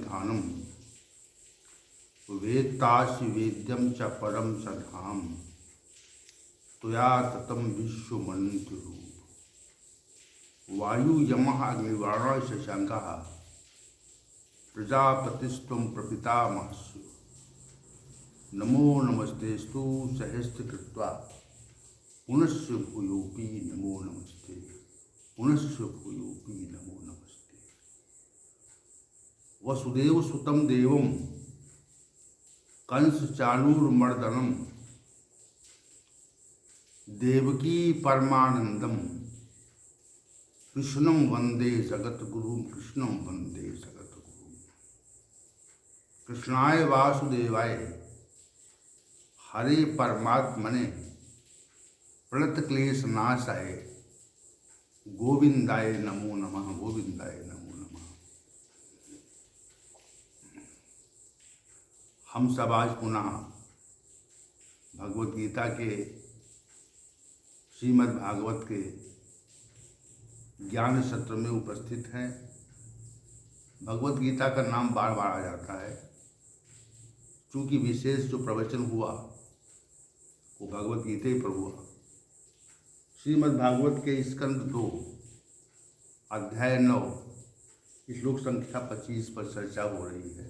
निधानम वेत्तासि वेद्यम च परम सधाम त्वया ततम विश्वमन्त्रुः वायु यमः अग्निवाणः शशांकः प्रजापतिस्त्वं प्रपितामहस्य नमो नमस्तेस्तु सहस्रकृत्वा पुनश्च भूयोऽपि नमो नमस्ते पुनश्च भूयोऽपि नमो नमस्ते। वसुदेव सुतं देवं कंस चाणूरमर्दनम देवकी परमानंदम कृष्णं वंदे जगद्गुरुं कृष्णं वंदे जगद्गुरुं। कृष्णाय वासुदेवाय हरे परमात्मने प्रणतक्लेशनाशाय गोविंदाय नमो नमः गोविंदाय नमो नमः। हम सब आज पुनः भगवत गीता के श्रीमद् भागवत के ज्ञान सत्र में उपस्थित हैं। भगवत गीता का नाम बार बार आ जाता है क्योंकि विशेष जो प्रवचन हुआ वो भगवत गीता ही पर हुआ। श्रीमद् भागवत के स्कंद 2 अध्याय 9 श्लोक संख्या 25 पर चर्चा हो रही है।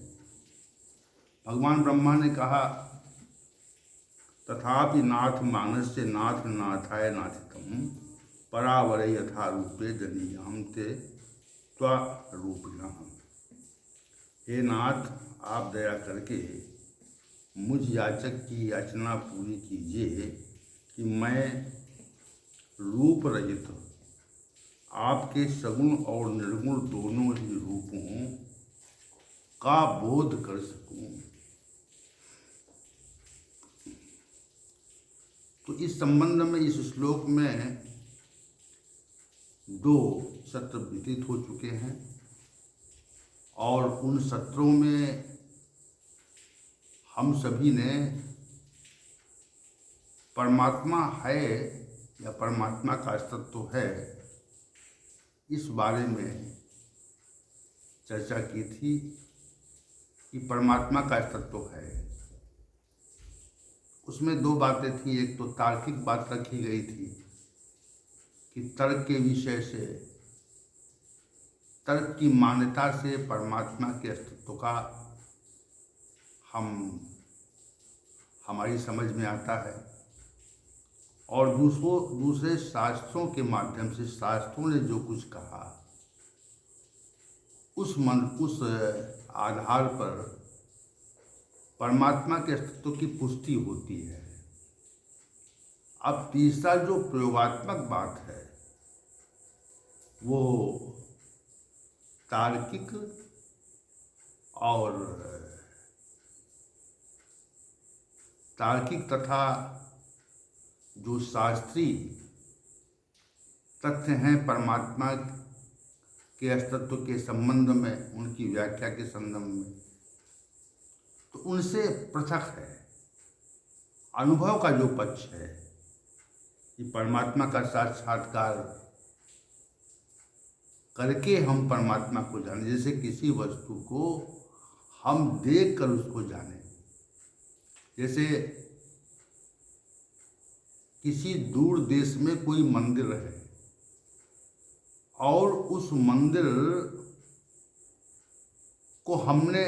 भगवान ब्रह्मा ने कहा तथापि नाथ मानस्य नाथ नाथाय नाथितम परावरे यथा रूपे जनीयाम ते त्वरूपिणः। हे नाथ, आप दया करके मुझ याचक की याचना पूरी कीजिए कि मैं रूप रहित आपके सगुण और निर्गुण दोनों ही रूपों का बोध कर सकूं। तो इस संबंध में इस श्लोक में 2 सत्र व्यतीत हो चुके हैं और उन सत्रों में हम सभी ने परमात्मा है या परमात्मा का अस्तित्व है इस बारे में चर्चा की थी कि परमात्मा का अस्तित्व है। उसमें 2 बातें थी। एक तो तार्किक बात रखी गई थी कि तर्क के विषय से, तर्क की मान्यता से परमात्मा के अस्तित्व का हमारी समझ में आता है और दूसरे शास्त्रों के माध्यम से शास्त्रों ने जो कुछ कहा उस आधार पर परमात्मा के अस्तित्व की पुष्टि होती है। अब तीसरा जो प्रयोगात्मक बात है वो तार्किक तथा जो शास्त्रीय तथ्य हैं परमात्मा के अस्तित्व के संबंध में, उनकी व्याख्या के संबंध में, तो उनसे पृथक है। अनुभव का जो पक्ष है कि परमात्मा का साक्षात्कार करके हम परमात्मा को जाने, जैसे किसी वस्तु को हम देख कर उसको जाने। जैसे किसी दूर देश में कोई मंदिर है और उस मंदिर को हमने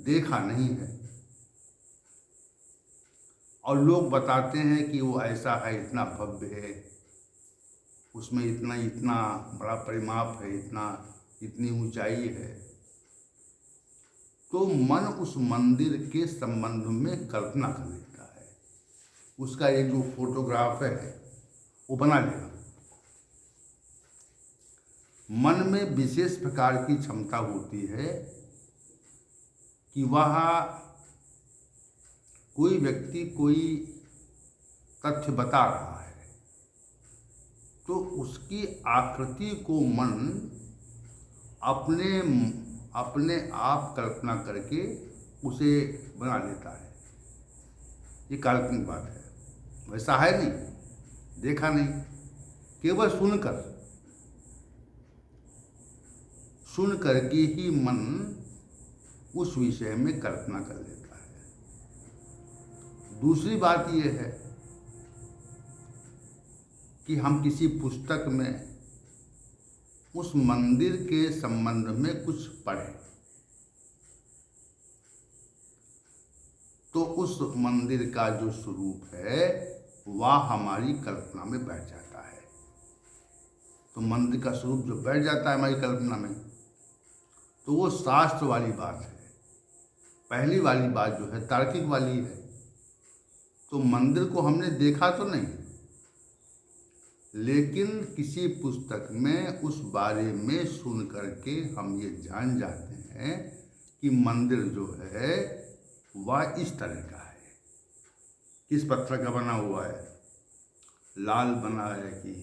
देखा नहीं है और लोग बताते हैं कि वो ऐसा है, इतना भव्य है, उसमें इतना बड़ा परिमाप है, इतनी ऊंचाई है, तो मन उस मंदिर के संबंध में कल्पना कर लेता है। उसका एक जो फोटोग्राफ है वो बना लेगा। मन में विशेष प्रकार की क्षमता होती है कि वह कोई व्यक्ति कोई तथ्य बता रहा है तो उसकी आकृति को मन अपने आप कल्पना करके उसे बना लेता है। ये काल्पनिक बात है, वैसा है नहीं, देखा नहीं, केवल सुन करके ही मन उस विषय में कल्पना कर लेता है। दूसरी बात यह है कि हम किसी पुस्तक में उस मंदिर के संबंध में कुछ पढ़ें तो उस मंदिर का जो स्वरूप है वह हमारी कल्पना में बैठ जाता है। तो मंदिर का स्वरूप जो बैठ जाता है हमारी कल्पना में, तो वो शास्त्र वाली बात है। पहली वाली बात जो है तार्किक वाली है। तो मंदिर को हमने देखा तो नहीं, लेकिन किसी पुस्तक में उस बारे में सुन करके हम ये जान जाते हैं कि मंदिर जो है वह इस तरह का है। किस पत्थर का बना हुआ है, लाल बना है कि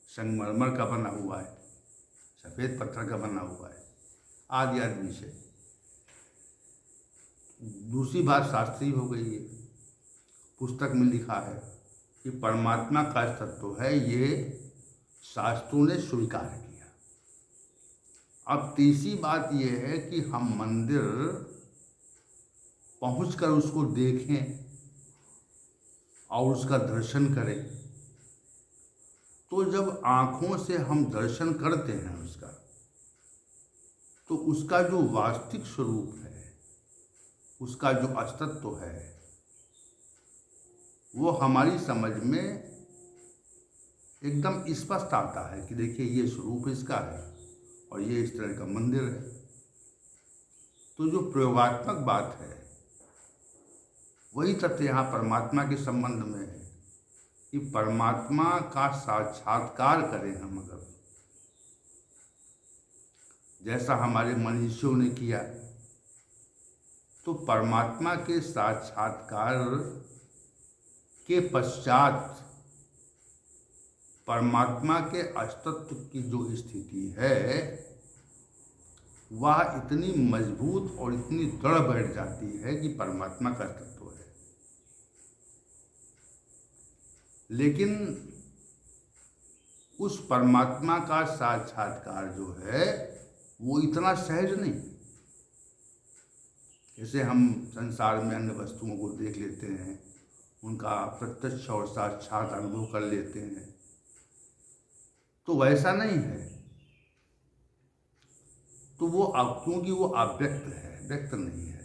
संगमरमर का बना हुआ है, सफ़ेद पत्थर का बना हुआ है, आदि आदि विषय। दूसरी बात शास्त्रीय हो गई है। पुस्तक में लिखा है कि परमात्मा का तत्व है, ये शास्त्रों ने स्वीकार किया। अब तीसरी बात यह है कि हम मंदिर पहुंचकर उसको देखें और उसका दर्शन करें। तो जब आँखों से हम दर्शन करते हैं उसका, तो उसका जो वास्तविक स्वरूप है, उसका जो अस्तित्व है, वो हमारी समझ में एकदम स्पष्ट आता है कि देखिए ये स्वरूप इसका है और ये इस तरह का मंदिर है। तो जो प्रयोगात्मक बात है वही तथ्य यहाँ परमात्मा के संबंध में है कि परमात्मा का साक्षात्कार करें हम अगर, जैसा हमारे मनीषियों ने किया, तो परमात्मा के साक्षात्कार के पश्चात परमात्मा के अस्तित्व की जो स्थिति है वह इतनी मजबूत और इतनी दृढ़ बैठ जाती है कि परमात्मा का अस्तित्व है। लेकिन उस परमात्मा का साक्षात्कार जो है वो इतना सहज नहीं। जैसे हम संसार में अन्य वस्तुओं को देख लेते हैं, उनका प्रत्यक्ष और साक्षात अनुभव कर लेते हैं, तो वैसा नहीं है। तो वो क्योंकि वो अव्यक्त है, व्यक्त नहीं है।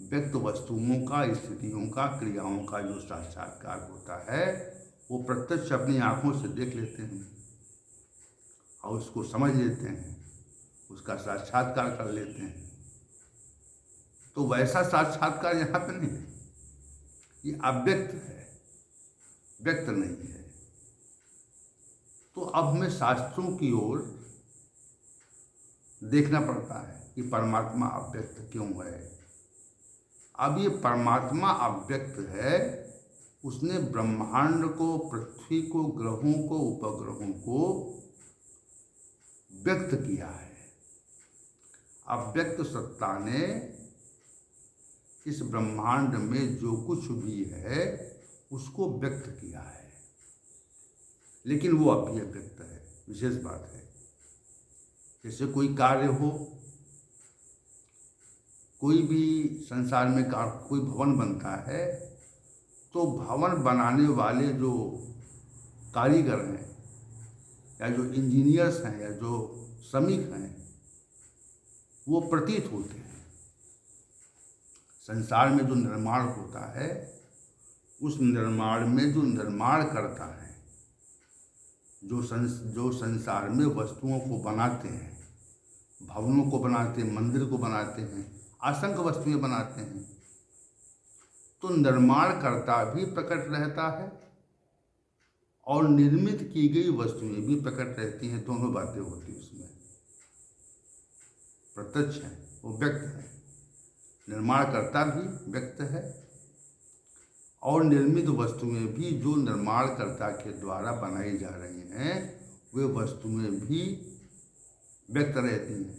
व्यक्त वस्तुओं का, स्थितियों का, क्रियाओं का जो साक्षात्कार होता है वो प्रत्यक्ष अपनी आँखों से देख लेते हैं और उसको समझ लेते हैं, उसका साक्षात्कार कर लेते हैं। तो वैसा साक्षात्कार यहाँ पे नहीं है, ये अव्यक्त है, व्यक्त नहीं है। तो अब हमें शास्त्रों की ओर देखना पड़ता है कि परमात्मा अव्यक्त क्यों है। अब ये परमात्मा अव्यक्त है, उसने ब्रह्मांड को, पृथ्वी को, ग्रहों को, उपग्रहों को व्यक्त किया है। अव्यक्त सत्ता ने इस ब्रह्मांड में जो कुछ भी है उसको व्यक्त किया है, लेकिन वो अभी अव्यक्त है। विशेष बात है, जैसे कोई कार्य हो, कोई भी संसार में कोई भवन बनता है, तो भवन बनाने वाले जो कारीगर हैं या जो इंजीनियर्स हैं या जो श्रमिक हैं वो प्रतीत होते हैं। संसार में जो निर्माण होता है, उस निर्माण में जो निर्माण करता है, जो संसार में वस्तुओं को बनाते हैं, भवनों को बनाते हैं, मंदिर को बनाते हैं, असंख्य वस्तुएं बनाते हैं, तो निर्माणकर्ता भी प्रकट रहता है और निर्मित की गई वस्तुएं भी प्रकट रहती हैं। दोनों बातें होती हैं उसमें। प्रत्यक्ष है, वो व्यक्त है, निर्माणकर्ता भी व्यक्त है और निर्मित वस्तुएं भी जो निर्माणकर्ता के द्वारा बनाई जा रही हैं वे वस्तुएं भी व्यक्त रहती हैं।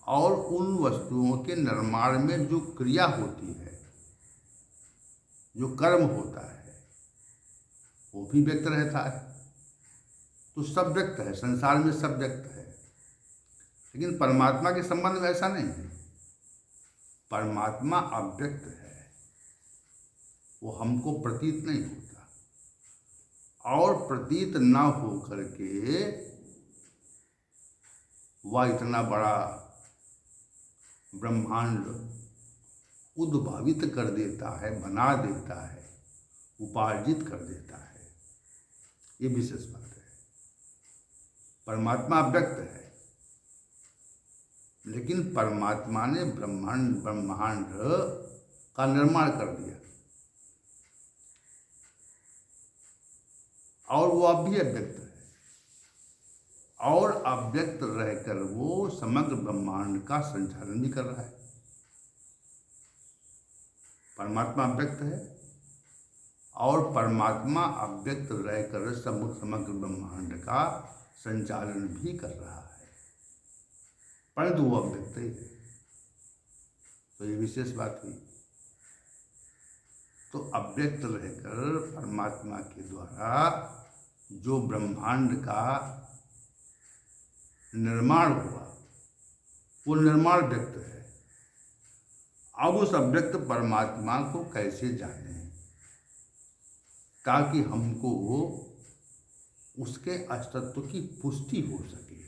और उन वस्तुओं के निर्माण में जो क्रिया होती है, जो कर्म होता है, वो भी व्यक्त रहता है। तो सब व्यक्त है, संसार में सब व्यक्त है। लेकिन परमात्मा के संबंध में ऐसा नहीं है। परमात्मा अव्यक्त है, वो हमको प्रतीत नहीं होता, और प्रतीत न हो करके वह इतना बड़ा ब्रह्मांड उद्भावित कर देता है, बना देता है, उपार्जित कर देता है। ये विशेष बात है। परमात्मा अव्यक्त है, लेकिन परमात्मा ने ब्रह्मांड का निर्माण कर दिया, और वो अब भी अव्यक्त है, और अव्यक्त रहकर वो समग्र ब्रह्मांड का संचालन भी कर रहा है। परमात्मा अव्यक्त है, और परमात्मा अव्यक्त रहकर समग्र ब्रह्मांड का संचालन भी कर रहा है, परंतु वो अव्यक्त ही है। तो ये विशेष बात हुई। तो अव्यक्त रहकर परमात्मा के द्वारा जो ब्रह्मांड का निर्माण हुआ, वो निर्माण व्यक्त है। अब उस अव्यक्त परमात्मा को कैसे जाने, ताकि हमको उसके अस्तित्व की पुष्टि हो सके,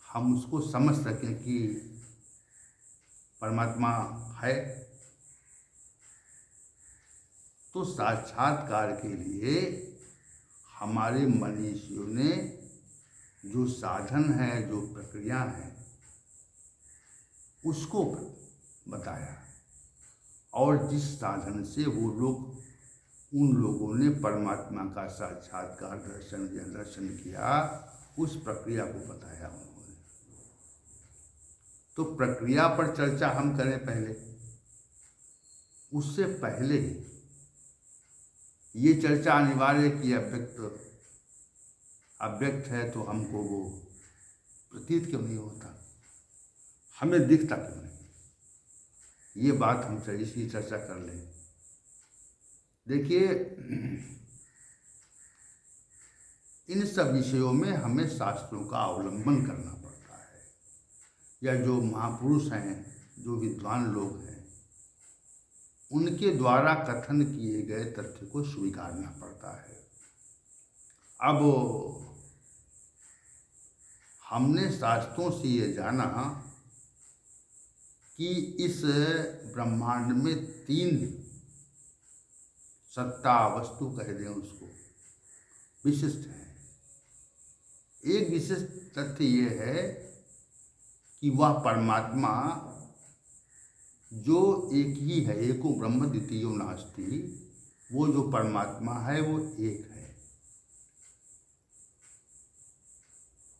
हम उसको समझ सकें कि परमात्मा है। तो साक्षात्कार के लिए हमारे मनीषियों ने जो साधन है, जो प्रक्रिया है, उसको बताया, और जिस साधन से वो लोग, उन लोगों ने परमात्मा का साक्षात्कार दर्शन किया, उस प्रक्रिया को बताया उन्होंने। तो प्रक्रिया पर चर्चा हम करें पहले। उससे पहले ये चर्चा अनिवार्य है कि अव्यक्त है तो हमको वो प्रतीत क्यों नहीं होता, हमें दिखता क्यों नहीं, ये बात हम इसकी चर्चा कर लें। देखिए, इन सब विषयों में हमें शास्त्रों का अवलंबन करना पड़ता है, या जो महापुरुष हैं, जो विद्वान लोग हैं, उनके द्वारा कथन किए गए तथ्य को स्वीकारना पड़ता है। अब हमने शास्त्रों से ये जाना कि इस ब्रह्मांड में 3 सत्ता, वस्तु कह दें उसको, विशिष्ट है। एक विशिष्ट तथ्य ये है कि वह परमात्मा जो एक ही है, एको ब्रह्म द्वितीयो नास्ति, वो जो परमात्मा है वो एक है,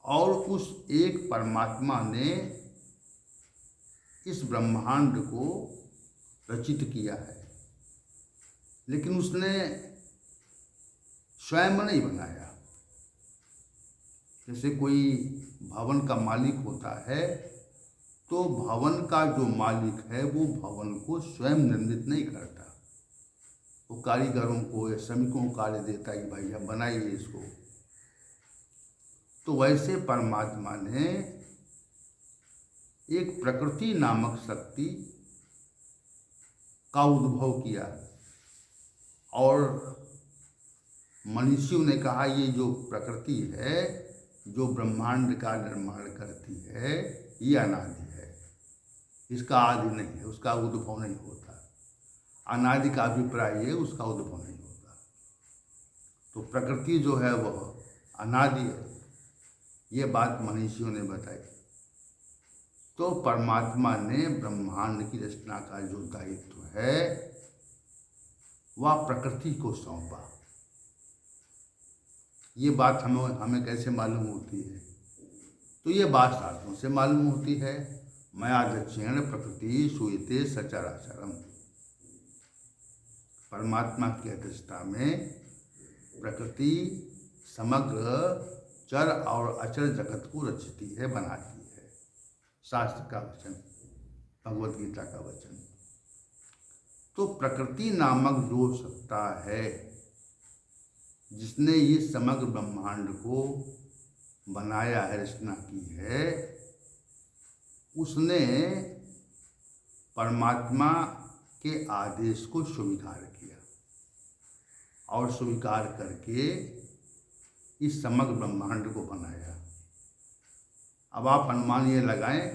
और उस एक परमात्मा ने इस ब्रह्मांड को रचित किया है, लेकिन उसने स्वयं नहीं बनाया। जैसे कोई भवन का मालिक होता है, तो भवन का जो मालिक है वो भवन को स्वयं निर्मित नहीं करता, वो कारीगरों को या श्रमिकों को कार्य देता है, भाई आप बनाइए इसको। तो वैसे परमात्मा ने एक प्रकृति नामक शक्ति का उद्भव किया, और मनुष्यों ने कहा ये जो प्रकृति है, जो ब्रह्मांड का निर्माण करती है, ये अनादि है, इसका आदि नहीं है, उसका उद्भव नहीं होता। अनादि का अभिप्राय है, उसका उद्भव नहीं होता। तो प्रकृति जो है वह अनादि है, ये बात मनीषियों ने बताई। तो परमात्मा ने ब्रह्मांड की रचना का जो दायित्व है वह प्रकृति को सौंपा। ये बात हमें कैसे मालूम होती है? तो ये बात शास्त्रों से मालूम होती है। मया दक्षिण प्रकृति सूयते सचराचरम। परमात्मा की अध्यक्षता में प्रकृति समग्र चर और अचर जगत को रचती है, बनाती है। शास्त्र का वचन, भगवत गीता का वचन। तो प्रकृति नामक जो सत्ता है जिसने ये समग्र ब्रह्मांड को बनाया है, रचना की है, उसने परमात्मा के आदेश को स्वीकार किया और स्वीकार करके इस समग्र ब्रह्मांड को बनाया। अब आप अनुमान ये लगाएं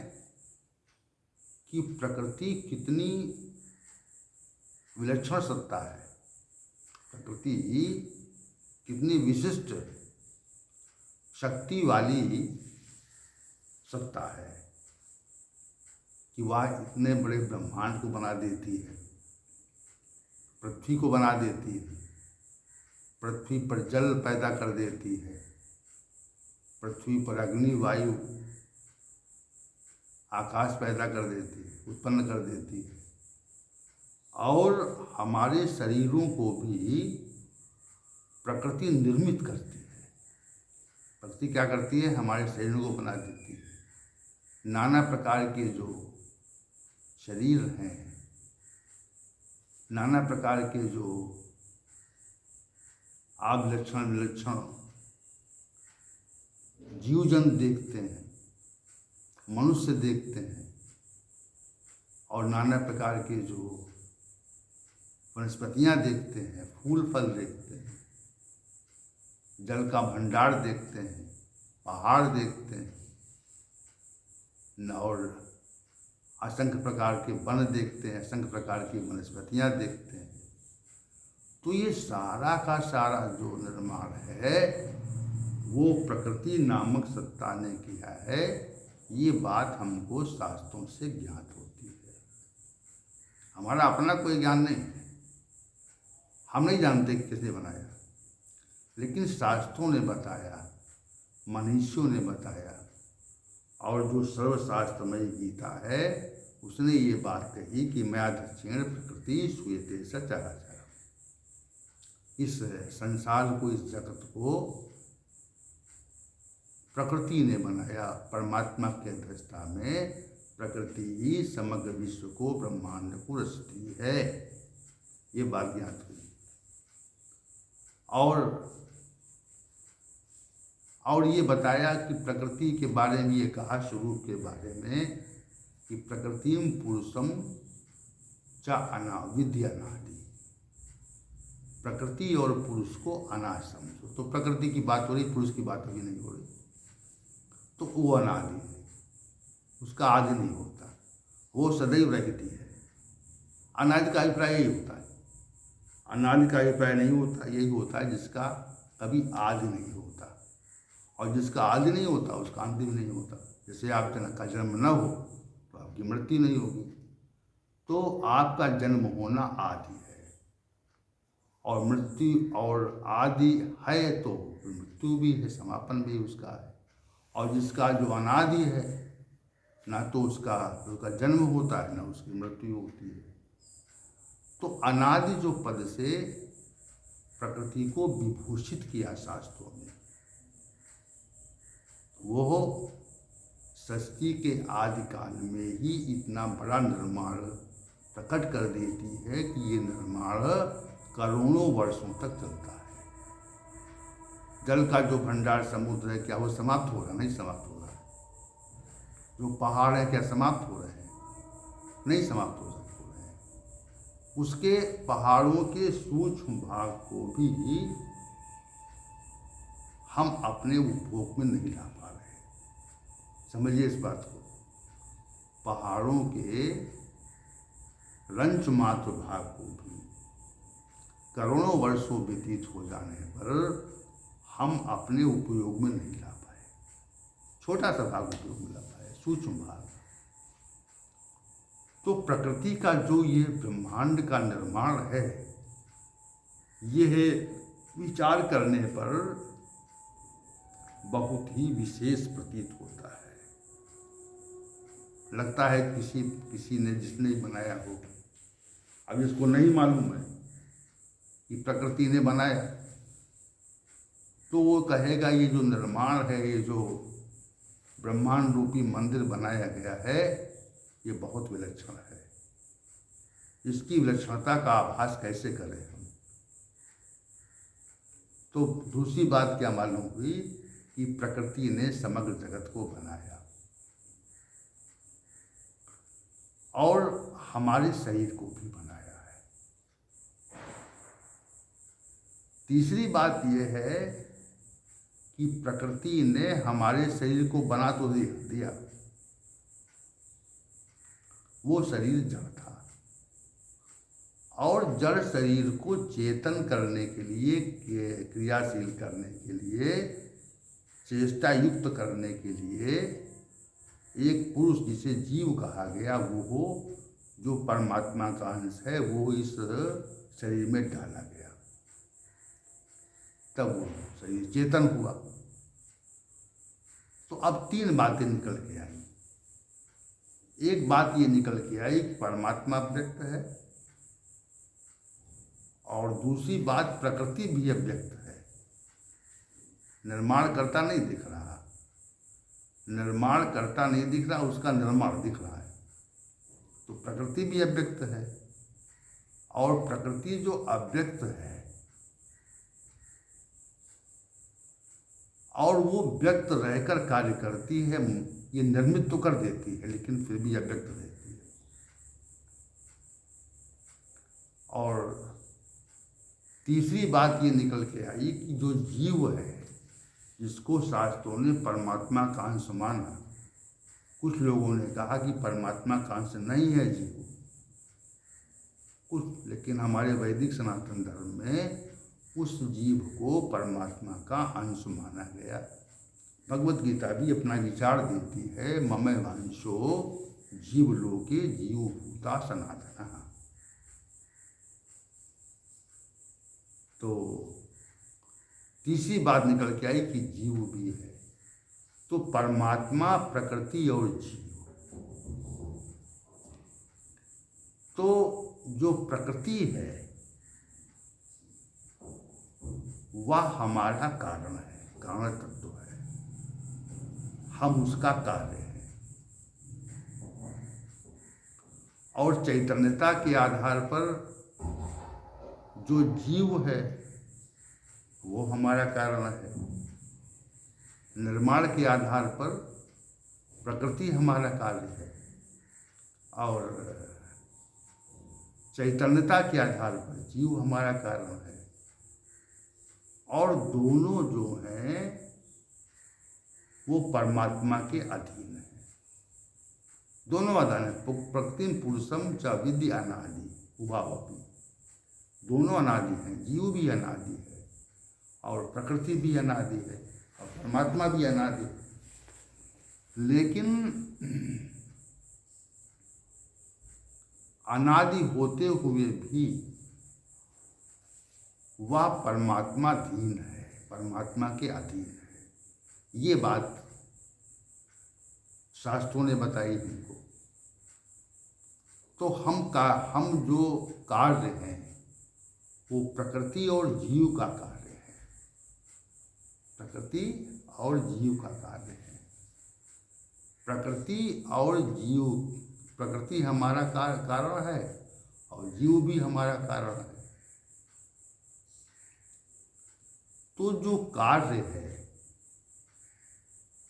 कि प्रकृति कितनी विलक्षण सत्ता है, प्रकृति कितनी विशिष्ट शक्ति वाली सत्ता है कि वह इतने बड़े ब्रह्मांड को बना देती है, पृथ्वी को बना देती है, पृथ्वी पर जल पैदा कर देती है, पृथ्वी पर अग्नि वायु आकाश पैदा कर देती है, उत्पन्न कर देती है, और हमारे शरीरों को भी प्रकृति निर्मित करती है। प्रकृति क्या करती है? हमारे शरीरों को बना देती है। नाना प्रकार के जो शरीर हैं, नाना प्रकार के जो आप विलक्षण विलक्षण जीव जंतु देखते हैं, मनुष्य देखते हैं, और नाना प्रकार के जो वनस्पतियाँ देखते हैं, फूल फल देखते हैं, जल का भंडार देखते हैं, पहाड़ देखते हैं, और असंख्य प्रकार के वन देखते हैं, असंख्य प्रकार की वनस्पतियाँ देखते हैं। तो ये सारा का सारा जो निर्माण है वो प्रकृति नामक सत्ता ने किया है। ये बात हमको शास्त्रों से ज्ञात होती है, हमारा अपना कोई ज्ञान नहीं है, हम नहीं जानते कि किसने बनाया, लेकिन शास्त्रों ने बताया, मनीषियों ने बताया, और जो सर्वशास्त्रमयी गीता है उसने ये बात कही कि मया दक्षिण प्रकृति श्रूयते सचराचरम्। इस संसार को, इस जगत को प्रकृति ने बनाया। परमात्मा के अध्यक्षता में प्रकृति ही समग्र विश्व को, ब्रह्मांड को रचती है। ये बात ज्ञात हुई। और ये बताया कि प्रकृति के बारे में ये कहा, स्वरूप के बारे में, कि प्रकृतिम पुरुषम च अनाविद्य अनादि। प्रकृति और पुरुष को अनादि समझो। तो प्रकृति की बात हो रही, पुरुष की बात अभी नहीं हो रही। तो वो अनादि है, उसका आदि नहीं होता, वो सदैव रहती है। अनादि का अभिप्राय यही होता है, अनादि का अभिप्राय नहीं होता, यही होता है जिसका कभी आदि नहीं होता, और जिसका आदि नहीं होता उसका अंत भी नहीं होता। जैसे आप जनक का जन्म न हो तो आपकी मृत्यु नहीं होगी, तो आपका जन्म होना आदि है, और मृत्यु और आदि है तो मृत्यु भी है, समापन भी उसका है। और जिसका जो अनादि है, ना तो उसका जन्म होता है, ना उसकी मृत्यु होती है। तो अनादि जो पद से प्रकृति को विभूषित किया शास्त्रों में, वो सृष्टि के आदि काल में ही इतना बड़ा निर्माण प्रकट कर देती है कि ये निर्माण करोड़ों वर्षों तक चलता है। जल का जो भंडार समुद्र है, क्या वो समाप्त हो रहा? नहीं समाप्त हो रहा है। जो पहाड़ है, क्या समाप्त हो रहे हैं? नहीं समाप्त हो रहे हैं। उसके पहाड़ों के सूक्ष्म भाग को भी हम अपने उपभोग में नहीं ला पा रहे। समझिए इस बात को। पहाड़ों के रंच मात्र भाग को भी करोड़ों वर्षों व्यतीत हो जाने पर हम अपने उपयोग में नहीं ला पाए। छोटा सा भाग उपयोग में ला पाए, सूक्ष्म भाग। तो प्रकृति का जो ये ब्रह्मांड का निर्माण है, यह विचार करने पर बहुत ही विशेष प्रतीत होता है। लगता है किसी ने, जिसने बनाया हो, अब इसको नहीं मालूम है कि प्रकृति ने बनाया, तो वो कहेगा ये जो निर्माण है, ये जो ब्रह्मांड रूपी मंदिर बनाया गया है, ये बहुत विलक्षण है। इसकी विलक्षणता का आभास कैसे करें हम? तो दूसरी बात क्या मालूम हुई कि प्रकृति ने समग्र जगत को बनाया और हमारे शरीर को भी बनाया है। तीसरी बात यह है कि प्रकृति ने हमारे शरीर को बना तो दिया, वो शरीर जड़ था और जड़ शरीर को चेतन करने के लिए, क्रियाशील करने के लिए, चेष्टा युक्त करने के लिए एक पुरुष जिसे जीव कहा गया, वो जो परमात्मा का अंश है, वो इस शरीर में डाला गया, तब वो शरीर चेतन हुआ। तो अब तीन बातें निकल के आई। एक बात ये निकल के आई कि परमात्मा व्यक्त है, और दूसरी बात प्रकृति भी अव्यक्त है, निर्माण करता नहीं दिख रहा, निर्माण करता नहीं दिख रहा, उसका निर्माण दिख रहा है। तो प्रकृति भी अव्यक्त है, और प्रकृति जो अव्यक्त है और वो व्यक्त रहकर कार्य करती है, ये निर्मित तो कर देती है लेकिन फिर भी अव्यक्त रहती है। और तीसरी बात ये निकल के आई कि जो जीव है, जिसको शास्त्रों ने परमात्मा का अंश माना, कुछ लोगों ने कहा कि परमात्मा का अंश नहीं है जीव, कुछ, लेकिन हमारे वैदिक सनातन धर्म में उस जीव को परमात्मा का अंश माना गया। भगवत गीता भी अपना विचार देती है, मम वंशो जीवलोके जीवभूता सनातनः। तो तीसरी बात निकल के आई कि जीव भी है। तो परमात्मा, प्रकृति और जीव, तो जो प्रकृति है वह हमारा कारण है, कारण तत्व है, हम उसका कार्य हैं। और चैतन्यता के आधार पर जो जीव है वो हमारा कारण है, निर्माण के आधार पर प्रकृति हमारा कार्य है, और चैतन्यता के आधार पर जीव हमारा कारण है। और दोनों जो हैं वो परमात्मा के अधीन है, दोनों अधीन है। प्रकृति पुरुषम च विद्य अनादि उभावपि, दोनों अनादि हैं, जीव भी अनादि है और प्रकृति भी अनादि है और परमात्मा भी अनादि है। लेकिन अनादि होते हुए भी वह परमात्मा धीन है, परमात्मा के अधीन है। ये बात शास्त्रों ने बताई हमको। तो हम जो कार्य हैं वो प्रकृति और जीव का कार्य है, प्रकृति और जीव का कार्य है। प्रकृति और जीव, प्रकृति हमारा कारण है और जीव भी हमारा कारण है। तो जो कार्य है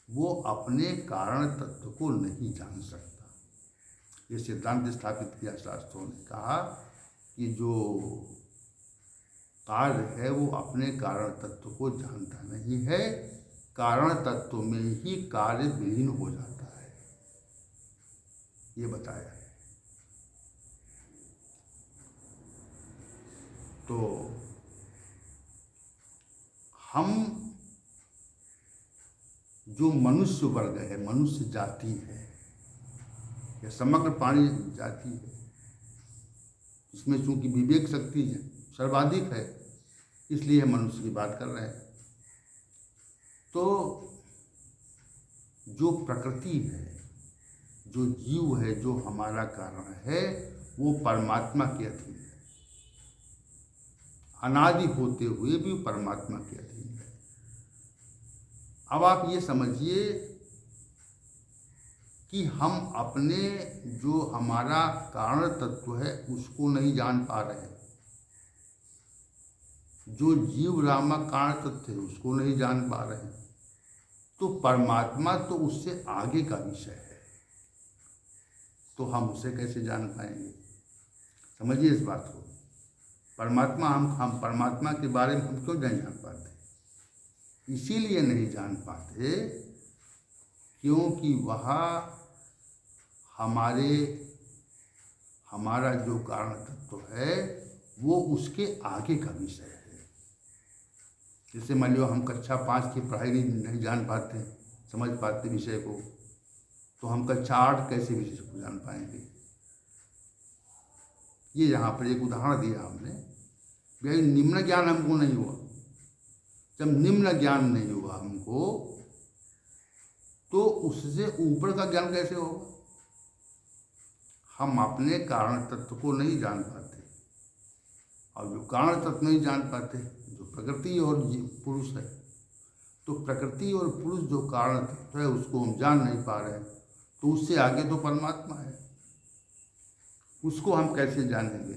वो अपने कारण तत्व को नहीं जान सकता। ये सिद्धांत स्थापित किया शास्त्रों ने, कहा कि जो कार्य है वो अपने कारण तत्व को जानता नहीं है, कारण तत्व में ही कार्य विलीन हो जाता है, ये बताया है। तो हम जो मनुष्य वर्ग है, मनुष्य जाति है या समग्र प्राणी जाति है, इसमें चूंकि विवेक शक्ति सर्वाधिक है इसलिए हम मनुष्य की बात कर रहे हैं। तो जो प्रकृति है, जो जीव है, जो हमारा कारण है, वो परमात्मा के अधीन है, अनादि होते हुए भी परमात्मा के अधीन है। अब आप ये समझिए कि हम अपने जो हमारा कारण तत्व है उसको नहीं जान पा रहे, जो जीव रामक कारण तत्व है उसको नहीं जान पा रहे, तो परमात्मा तो उससे आगे का विषय है, तो हम उसे कैसे जान पाएंगे? समझिए इस बात को। परमात्मा हम परमात्मा के बारे में हम क्यों नहीं जान पाते? इसीलिए नहीं जान पाते क्योंकि वह हमारा जो कारण तत्व है वो उसके आगे का विषय है। जैसे मान लो हम कक्षा 5 की पढ़ाई नहीं जान पाते, समझ पाते विषय को, तो हम कक्षा 8 कैसे विषय को जान पाएंगे? ये यहाँ पर एक उदाहरण दिया हमने, भाई निम्न ज्ञान हमको नहीं हुआ। जब निम्न ज्ञान नहीं हुआ हमको, तो उससे ऊपर का ज्ञान कैसे होगा? हम अपने कारण तत्व को नहीं जान पाते, और जो कारण तत्व नहीं जान पाते, जो प्रकृति और पुरुष है, तो प्रकृति और पुरुष जो कारण तत्व है उसको हम जान नहीं पा रहे हैं, तो उससे आगे तो परमात्मा है, उसको हम कैसे जानेंगे?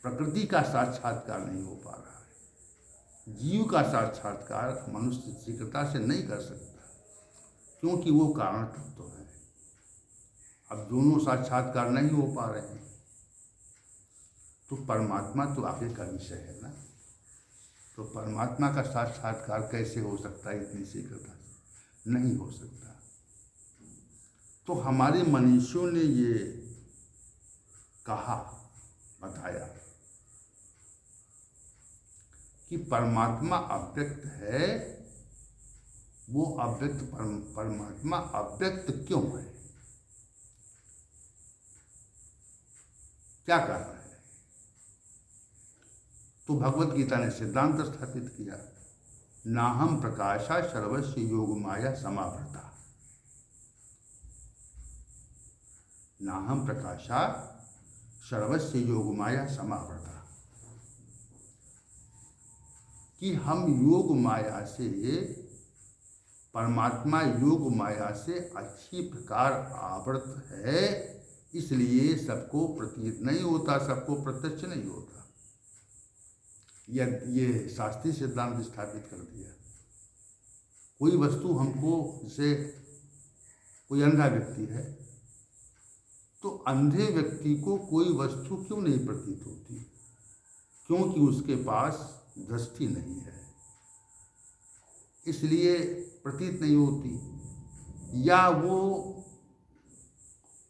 प्रकृति का साक्षात्कार नहीं हो पा रहा है, जीव का साक्षात्कार मनुष्य शीघ्रता से नहीं कर सकता, क्योंकि वो कारण तत्व है। अब दोनों साक्षात्कार नहीं हो पा रहे हैं, तो परमात्मा तो आगे का विषय है ना, तो परमात्मा का साक्षात्कार कैसे हो सकता है? इतनी शीघ्रता से नहीं हो सकता। तो हमारे मनीषियों ने ये कहा, बताया कि परमात्मा अव्यक्त है, वो अव्यक्त परमात्मा अव्यक्त क्यों है? क्या कारण है? तो भगवत गीता ने सिद्धांत स्थापित किया, नाहम प्रकाशा सर्वस्य योग माया समावृता। नाहम प्रकाशा सर्वस्य योग माया समावृता, कि हम योग माया से, परमात्मा योग माया से अच्छी प्रकार आवृत है, इसलिए सबको प्रतीत नहीं होता, सबको प्रत्यक्ष नहीं होता। ये शास्त्रीय सिद्धांत स्थापित कर दिया। कोई वस्तु हमको, जैसे कोई अंधा व्यक्ति है, तो अंधे व्यक्ति को कोई वस्तु क्यों नहीं प्रतीत होती? क्योंकि उसके पास दृष्टि नहीं है, इसलिए प्रतीत नहीं होती। या वो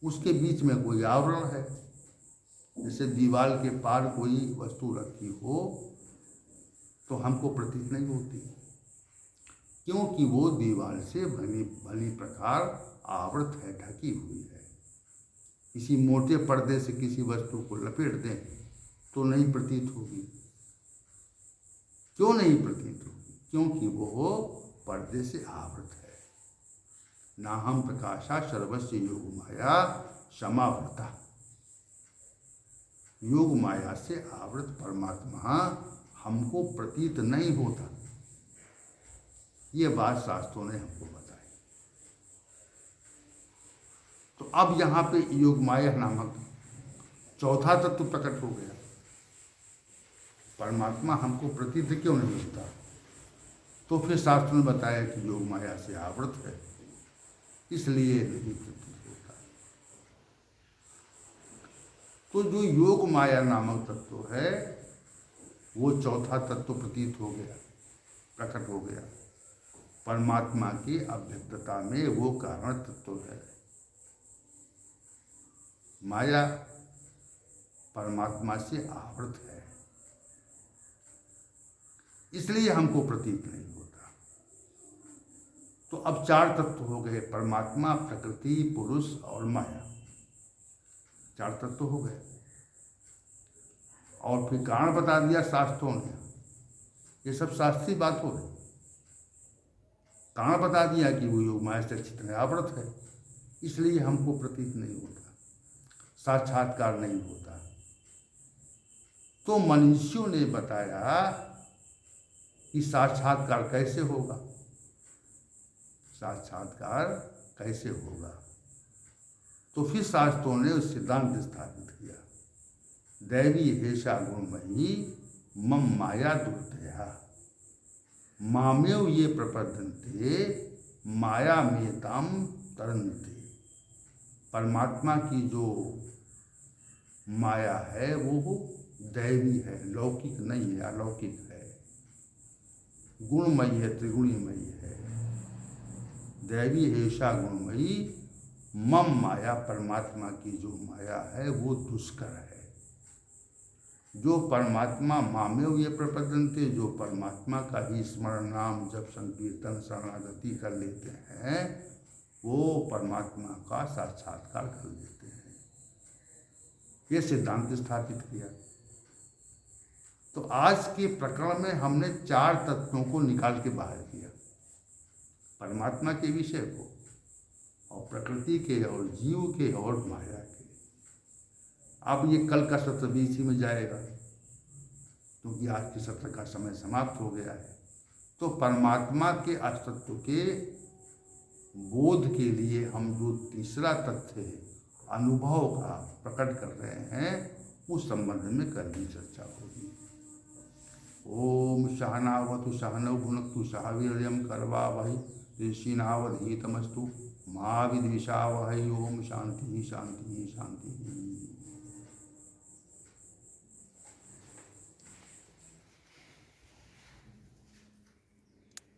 उसके बीच में कोई आवरण है, जैसे दीवार के पार कोई वस्तु रखी हो, तो हमको प्रतीत नहीं होती, क्योंकि वो दीवार से भली प्रकार आवृत है, ढकी हुई है। किसी मोटे पर्दे से किसी वस्तु को लपेट दें तो नहीं प्रतीत होगी। क्यों नहीं प्रतीत होगी? क्योंकि वो पर्दे से आवृत है। नाहम प्रकाशा सर्वस्य योग माया समावृता। योग माया से आवृत परमात्मा हमको प्रतीत नहीं होता। ये बात शास्त्रों ने हमको बताई। तो अब यहाँ पे योग माया नामक चौथा तत्व प्रकट हो गया। परमात्मा हमको प्रतीत क्यों नहीं होता? तो फिर शास्त्रों ने बताया कि योग माया से आवृत है, इसलिए नहीं प्रतीत होता। तो जो योग माया नामक तत्व है, वो चौथा तत्व प्रतीत हो गया, प्रकट हो गया। परमात्मा की अव्यक्तता में वो कारण तत्व है। माया परमात्मा से आवृत है, इसलिए हमको प्रतीत नहीं होता। तो अब चार तत्व हो गए, परमात्मा, प्रकृति, पुरुष और माया। चार तत्व हो गए। और फिर कारण बता दिया शास्त्रों ने। ये सब शास्त्रीय बात हो गई। कारण बता दिया कि वो योग माया से अच्छी तरह आवृत है, इसलिए हमको प्रतीत नहीं होता, साक्षात्कार नहीं होता। तो मनुष्यों ने बताया कि साक्षात्कार कैसे होगा, साक्षात्कार कैसे होगा। तो फिर शास्त्रों ने उस सिद्धांत स्थापित किया, दैवी हेषा गुणमयी मम माया दुर्दया। मामेव ये प्रपद्यन्ते माया मेताम तरन्ते। परमात्मा की जो माया है वो दैवी है, लौकिक नहीं है, अलौकिक है, गुणमयी है, त्रिगुणीमयी है। दैवी ऐसा गुणमयी मम माया, परमात्मा की जो माया है वो दुष्कर है। जो परमात्मा मामेव ये प्रपद्यन्ते, जो परमात्मा का ही स्मरण नाम जब संकीर्तन शरणागति कर लेते हैं वो परमात्मा का साक्षात्कार कर लेते हैं। ये सिद्धांत स्थापित किया। तो आज के प्रकरण में हमने 4 तत्वों को निकाल के बाहर किया, परमात्मा के विषय को और प्रकृति के और जीव के और माया के। अब ये कल का सत्र भी इसी में जाएगा क्योंकि आज के सत्र का समय समाप्त हो गया है। तो परमात्मा के अस्तित्व के बोध के लिए हम जो तीसरा तथ्य है अनुभव का प्रकट कर रहे हैं उस संबंध में कल भी चर्चा होगी। ओम सहनावतु सहनौ भुनक्तु सह वीर्यं करवावहै तेजस्विनावधीतमस्तु मा विद्विषावहै। ओम शांति शांति शांति।